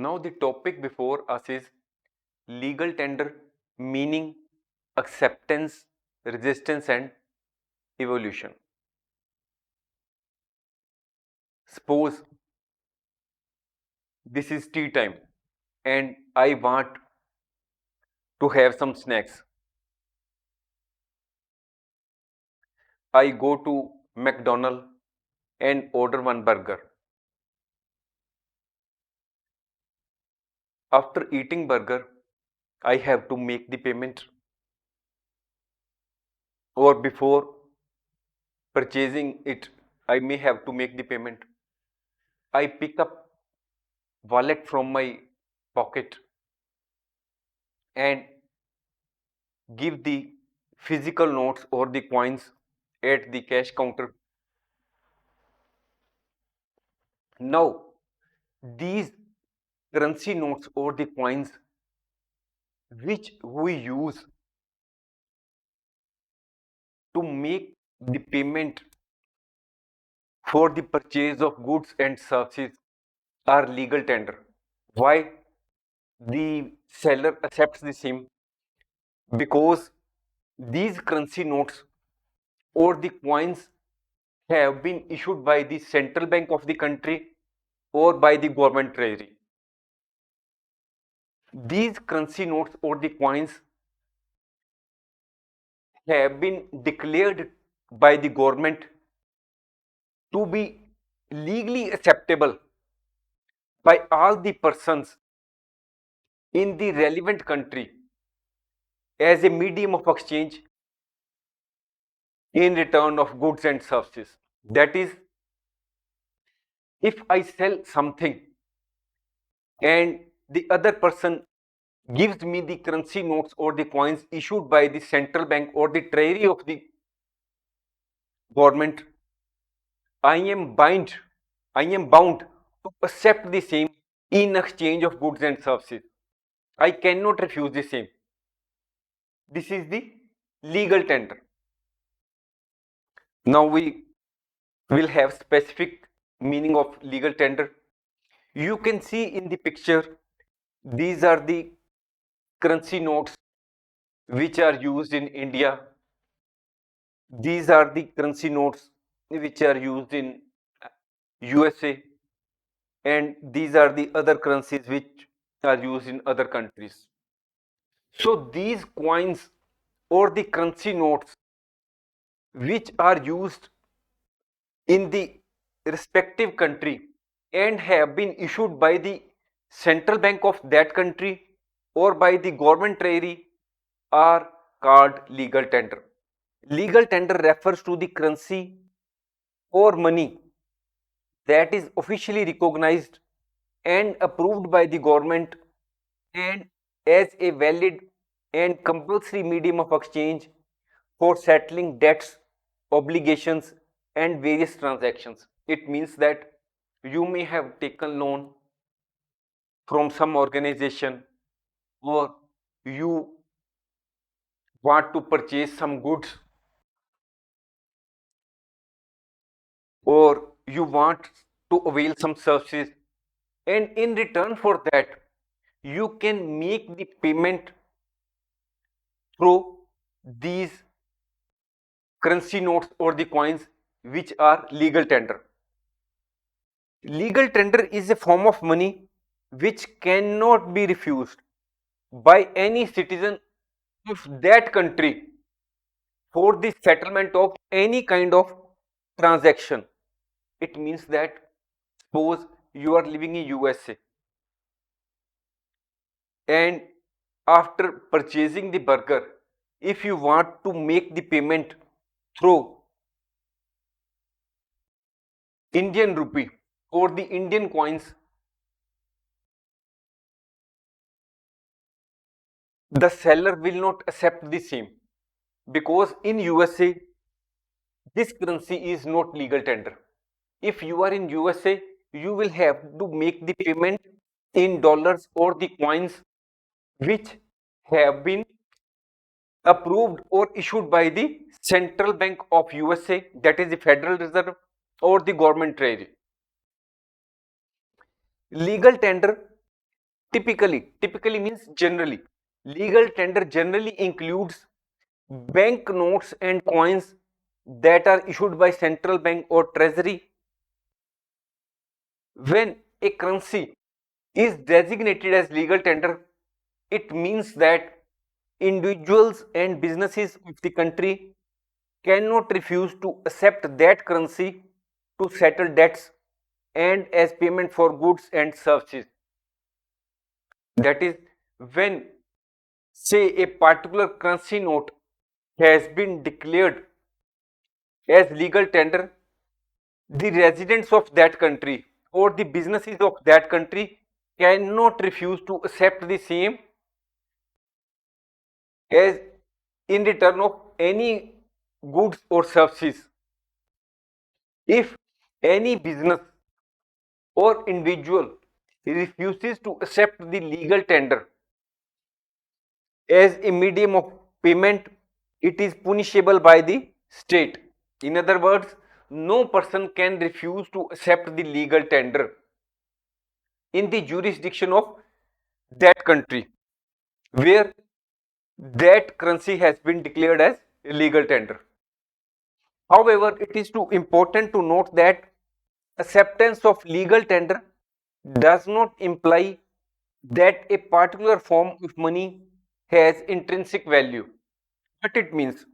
Now the topic before us is legal tender, meaning, acceptance, resistance and evolution. Suppose this is tea time and I want to have some snacks. I go to McDonald's and order one burger. After eating burger, I have to make the payment, or before purchasing it, I may have to make the payment. I pick up wallet from my pocket and give the physical notes or the coins at the cash counter. Now, these currency notes or the coins which we use to make the payment for the purchase of goods and services are legal tender. Why the seller accepts the same? Because these currency notes or the coins have been issued by the central bank of the country or by the government treasury. These currency notes or the coins have been declared by the government to be legally acceptable by all the persons in the relevant country as a medium of exchange in return of goods and services. That is, if I sell something and the other person gives me the currency notes or the coins issued by the central bank or the treasury of the government, I am bound to accept the same in exchange of goods and services. I cannot refuse the same. This is the legal tender. Now we will have specific meaning of legal tender. You can see in the picture, these are the currency notes which are used in India. These are the currency notes which are used in USA, and these are the other currencies which are used in other countries. So these coins or the currency notes which are used in the respective country and have been issued by the central bank of that country or by the government treasury are called legal tender. Legal tender refers to the currency or money that is officially recognized and approved by the government and as a valid and compulsory medium of exchange for settling debts, obligations, and various transactions. It means that you may have taken loan from some organization, or you want to purchase some goods, or you want to avail some services, and in return for that you can make the payment through these currency notes or the coins which are legal tender. Legal tender is a form of money which cannot be refused by any citizen of that country for the settlement of any kind of transaction. It means that suppose you are living in USA and after purchasing the burger, if you want to make the payment through Indian rupee or the Indian coins, the seller will not accept the same, because in USA this currency is not legal tender. If you are in USA, you will have to make the payment in dollars or the coins which have been approved or issued by the Central Bank of USA, that is the Federal Reserve, or the government treasury. Legal tender Typically means generally. Legal tender generally includes bank notes and coins that are issued by central bank or treasury. When a currency is designated as legal tender, it means that individuals and businesses of the country cannot refuse to accept that currency to settle debts and as payment for goods and services. That is, when, say, a particular currency note has been declared as legal tender, the residents of that country or the businesses of that country cannot refuse to accept the same as in return of any goods or services. If any business or individual refuses to accept the legal tender as a medium of payment, it is punishable by the state. In other words, no person can refuse to accept the legal tender in the jurisdiction of that country where that currency has been declared as legal tender. However, it is too important to note that acceptance of legal tender does not imply that a particular form of money has intrinsic value. What it means,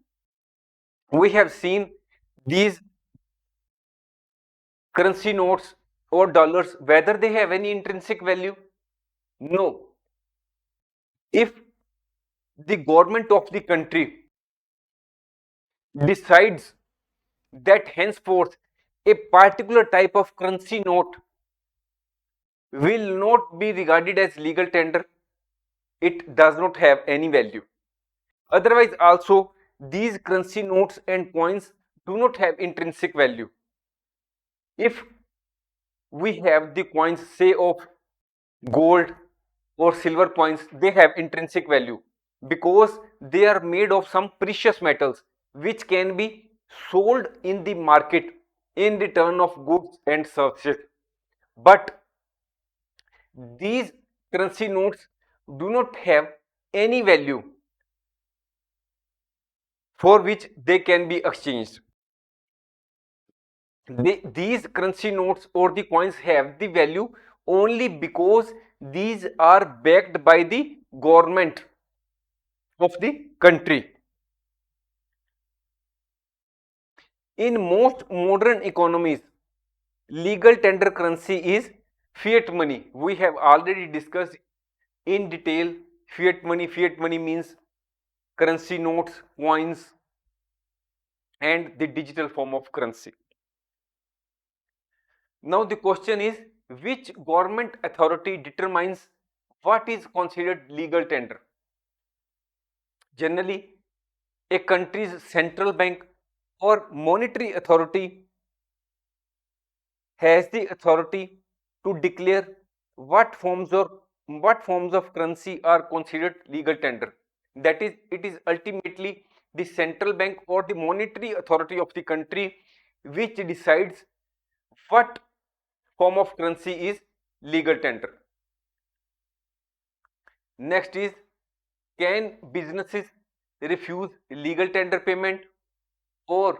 we have seen these currency notes or dollars, whether they have any intrinsic value. No. If the government of the country decides that henceforth a particular type of currency note will not be regarded as legal tender, it does not have any value. Otherwise also, these currency notes and coins do not have intrinsic value. If we have the coins, say, of gold or silver coins, they have intrinsic value because they are made of some precious metals which can be sold in the market in return of goods and services. But these currency notes do not have any value for which they can be exchanged. These currency notes or the coins have the value only because these are backed by the government of the country. In most modern economies, legal tender currency is fiat money. We have already discussed in detail fiat money. Fiat money means currency notes, coins, and the digital form of currency. Now the question is, which government authority determines what is considered legal tender? Generally, a country's central bank or monetary authority has the authority to declare what forms of currency are considered legal tender. That is, it is ultimately the central bank or the monetary authority of the country which decides what form of currency is legal tender. Next is, can businesses refuse legal tender payment, or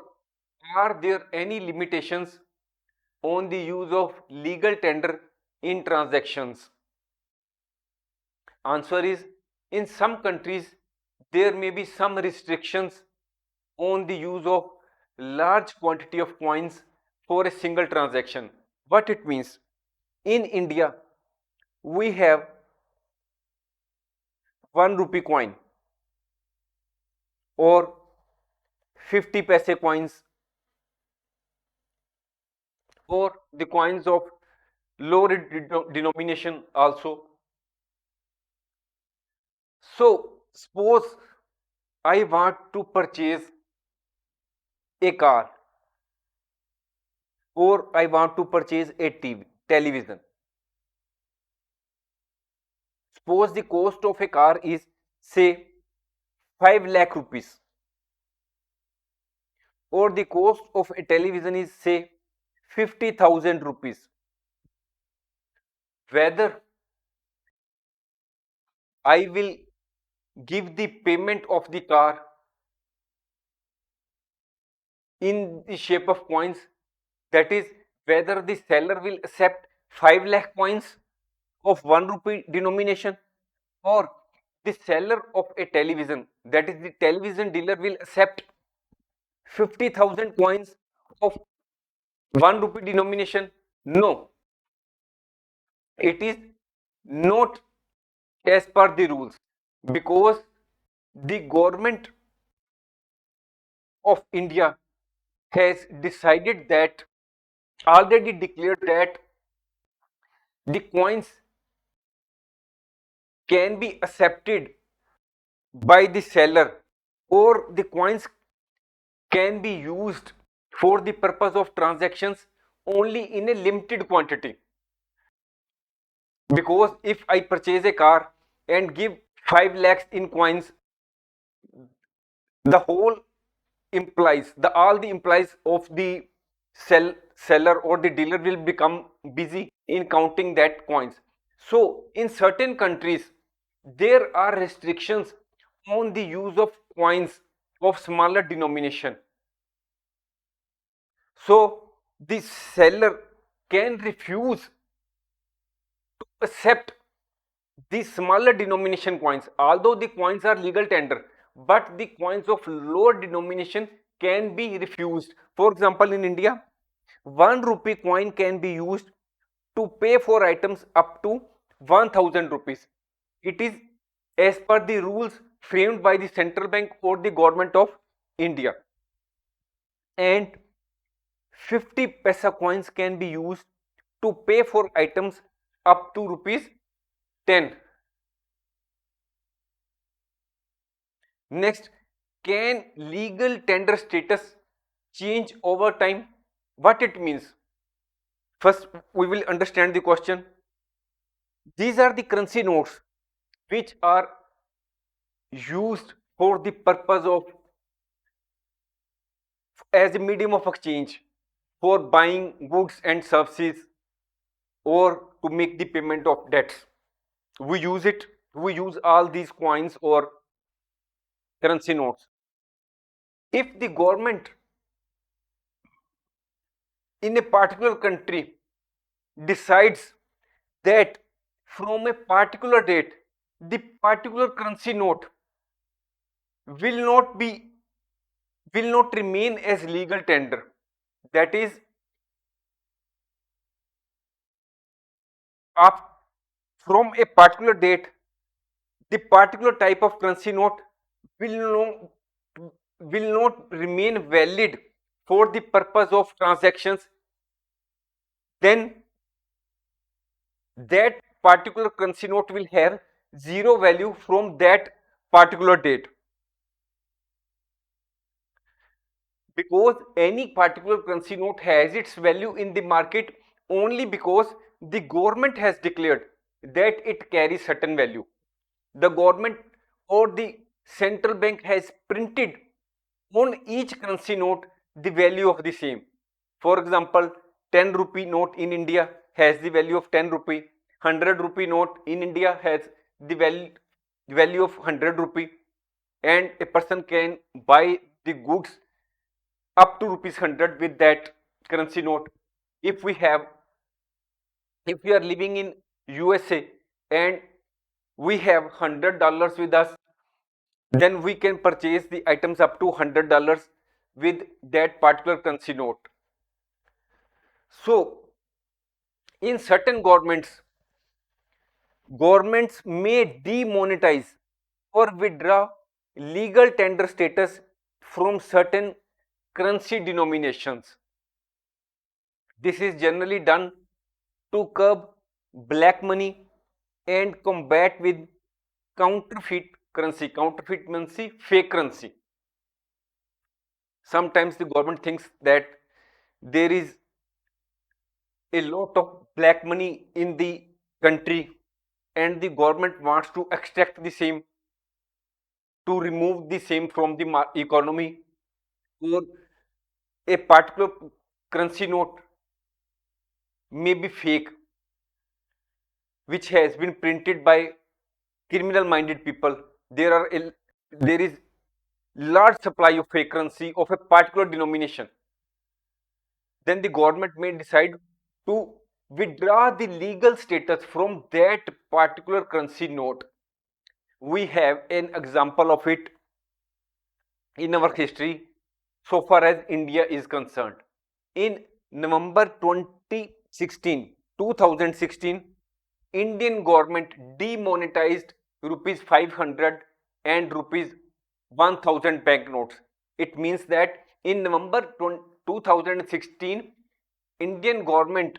are there any limitations on the use of legal tender in transactions? Answer is, in some countries there may be some restrictions on the use of large quantity of coins for a single transaction. What it means? In India, we have 1 rupee coin or 50 paise coins or the coins of lower denomination also. So suppose I want to purchase a car or I want to purchase a television. Suppose the cost of a car is, say, 5 lakh rupees, or the cost of a television is, say, 50,000 rupees. Whether I will give the payment of the car in the shape of coins. That is, whether the seller will accept 5 lakh coins of 1 rupee denomination, or the seller of a television, that is the television dealer, will accept 50,000 coins of 1 rupee denomination. No, it is not as per the rules, because the government of India has decided that, already declared that, the coins can be accepted by the seller, or the coins can be used for the purpose of transactions only in a limited quantity. Because if I purchase a car and give 5 lakhs in coins, the whole implies, the all the implies of the seller or the dealer will become busy in counting that coins. So in certain countries there are restrictions on the use of coins of smaller denomination. So the seller can refuse to accept the smaller denomination coins, although the coins are legal tender, but the coins of lower denomination can be refused. For example, in India, 1 rupee coin can be used to pay for items up to 1000 rupees. It is as per the rules framed by the central bank or the government of India. And 50 paisa coins can be used to pay for items up to rupees 10. Next, can legal tender status change over time? What it means? First, we will understand the question. These are the currency notes which are used for the purpose of, as a medium of exchange, for buying goods and services, or to make the payment of debts. We use it. We use all these coins or currency notes. If the government in a particular country decides that from a particular date the particular currency note will not be will not remain as legal tender, that is, from a particular date the particular type of currency note will not remain valid for the purpose of transactions, then that particular currency note will have zero value from that particular date. Because any particular currency note has its value in the market only because the government has declared that it carries certain value. The government or the central bank has printed on each currency note the value of the same. For example, 10 rupee note in India has the value of 10 rupee, 100 rupee note in India has the value of 100 rupee, and a person can buy the goods up to rupees 100 with that currency note. If we have, if we are living in USA and we have $100 with us, then we can purchase the items up to $100 with that particular currency note. So in certain governments may demonetize or withdraw legal tender status from certain currency denominations. This is generally done to curb black money and combat with counterfeit currency. Counterfeit means fake currency. Sometimes the government thinks that there is a lot of black money in the country and the government wants to extract the same, to remove the same from the economy, or a particular currency note may be fake, which has been printed by criminal minded people. There is large supply of fake currency of a particular denomination. Then the government may decide to withdraw the legal status from that particular currency note. We have an example of it in our history so far as India is concerned. In November 2016, Indian government demonetized rupees 500 and rupees 1000 banknotes. It means that in November 2016, Indian government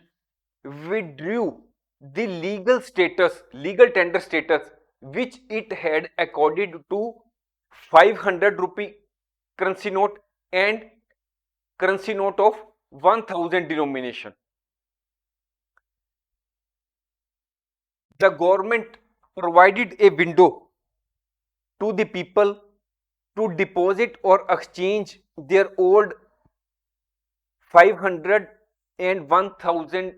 withdrew the legal tender status which it had accorded to 500 rupee currency note and currency note of 1000 denomination. The government provided a window to the people to deposit or exchange their old 500 and 1000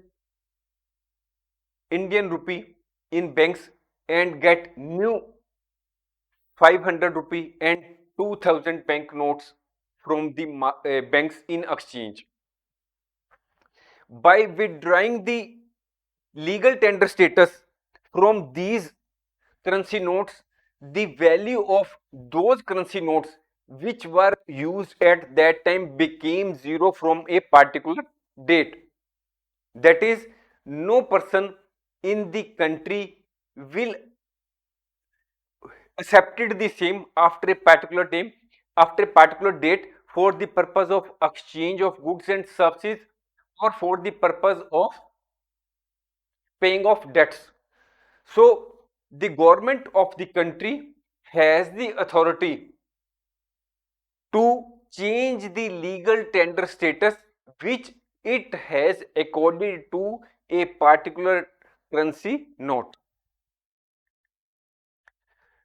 Indian rupee in banks and get new 500 rupee and 2000 banknotes from the banks in exchange. By withdrawing the legal tender status from these currency notes, the value of those currency notes which were used at that time became zero from a particular date. That is, no person in the country will accepted the same after a particular time, after a particular date, for the purpose of exchange of goods and services or for the purpose of paying off debts. So the government of the country has the authority to change the legal tender status which it has accorded to a particular currency note.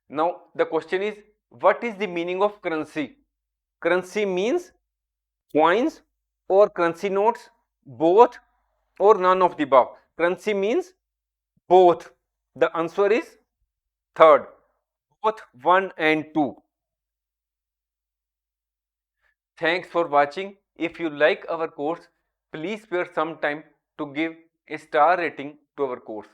Now the question is, what is the meaning of currency? Currency means coins or currency notes, both or none of the above. Currency means both. The answer is third, both 1 and 2. Thanks for watching. If you like our course, please spare some time to give a star rating to our course.